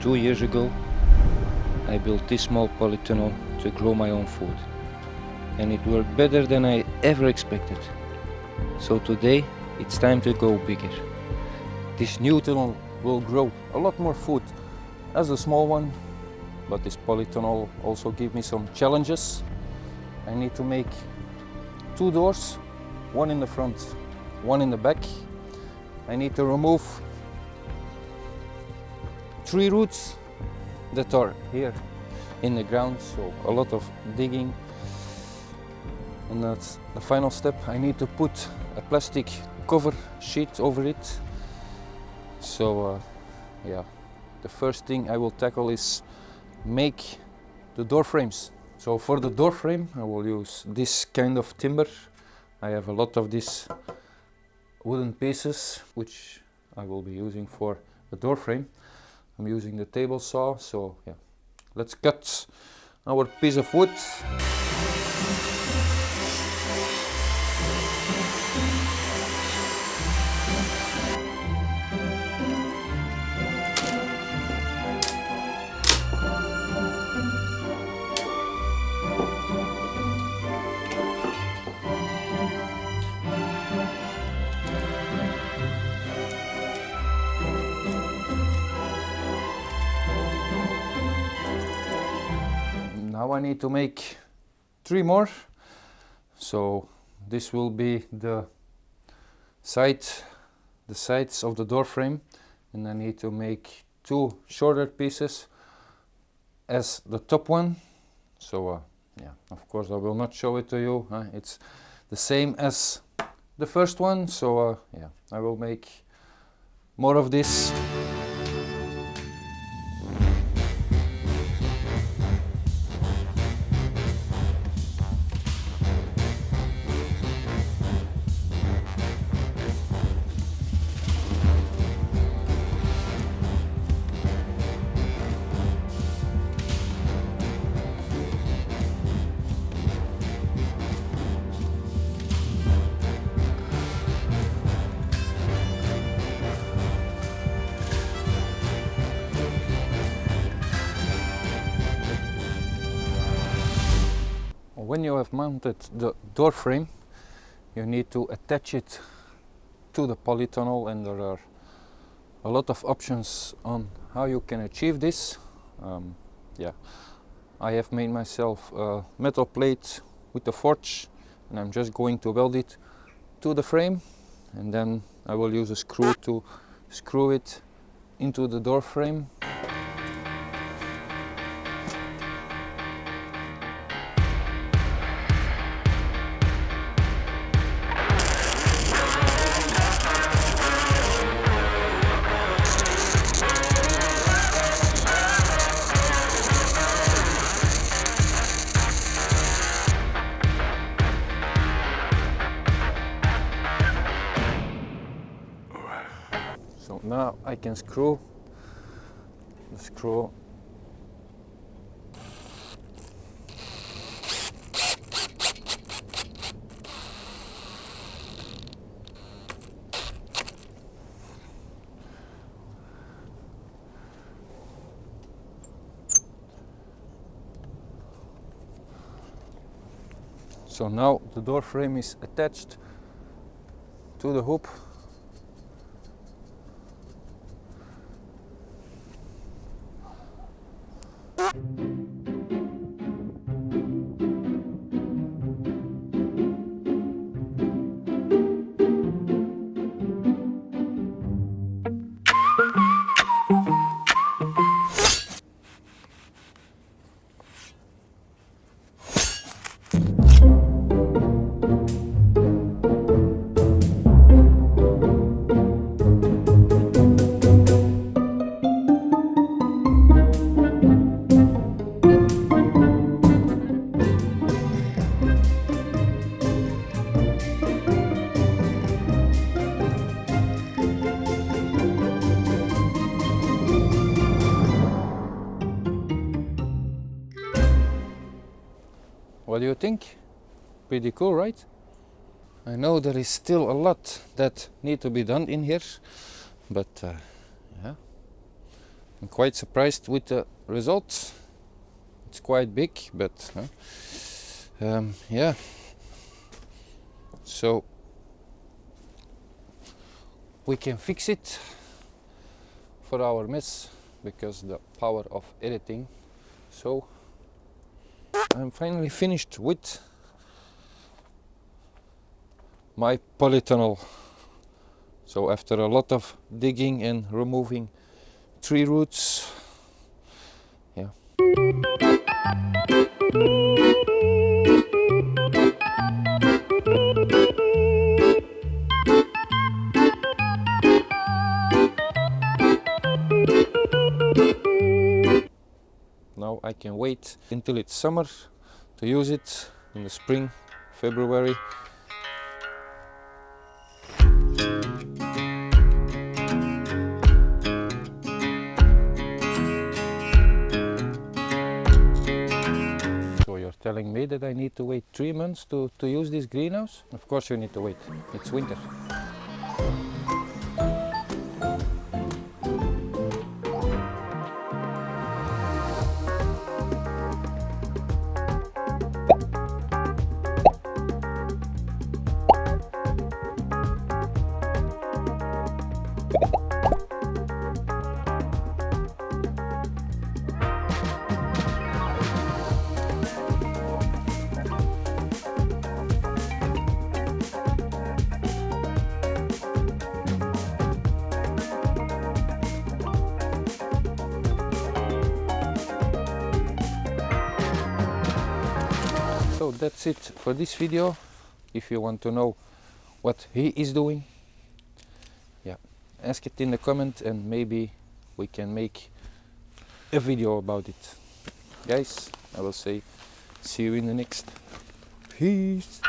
2 years ago, I built this small polytunnel to grow my own food. And it worked better than I ever expected. So today, it's time to go bigger. This new tunnel will grow a lot more food as a small one, but this polytunnel also gives me some challenges. I need to make 2 doors, one in the front, one in the back. I need to remove 3 roots that are here in the ground, so a lot of digging. And that's the final step. I need to put a plastic cover sheet over it. So yeah, the first thing I will tackle is make the door frames. So for the door frame I will use this kind of timber. I have a lot of these wooden pieces which I will be using for the door frame. I'm using the table saw, so yeah, let's cut our piece of wood. Now I need to make 3 more. So this will be the sides of the door frame, and I need to make 2 shorter pieces as the top one. So yeah, of course I will not show it to you. It's the same as the first one. So yeah, I will make more of this. When you have mounted the door frame, you need to attach it to the polytunnel, and there are a lot of options on how you can achieve this. Yeah, I have made myself a metal plate with a forge, and I'm just going to weld it to the frame, and then I will use a screw to screw it into the door frame. So now I can screw the screw. So now the door frame is attached to the hoop. What do you think? Pretty cool, right? I know there is still a lot that need to be done in here, but yeah, I'm quite surprised with the results. It's quite big, but yeah. So we can fix it for our mess because the power of editing. So I'm finally finished with my polytunnel. So after a lot of digging and removing tree roots, yeah. Now I can wait until it's summer to use it in the spring, February. So you're telling me that I need to wait 3 months to use this greenhouse? Of course you need to wait, it's winter. So that's it for this video. If you want to know what he is doing, yeah, ask it in the comment and maybe we can make a video about it. Guys, I will say see you in the next. Peace.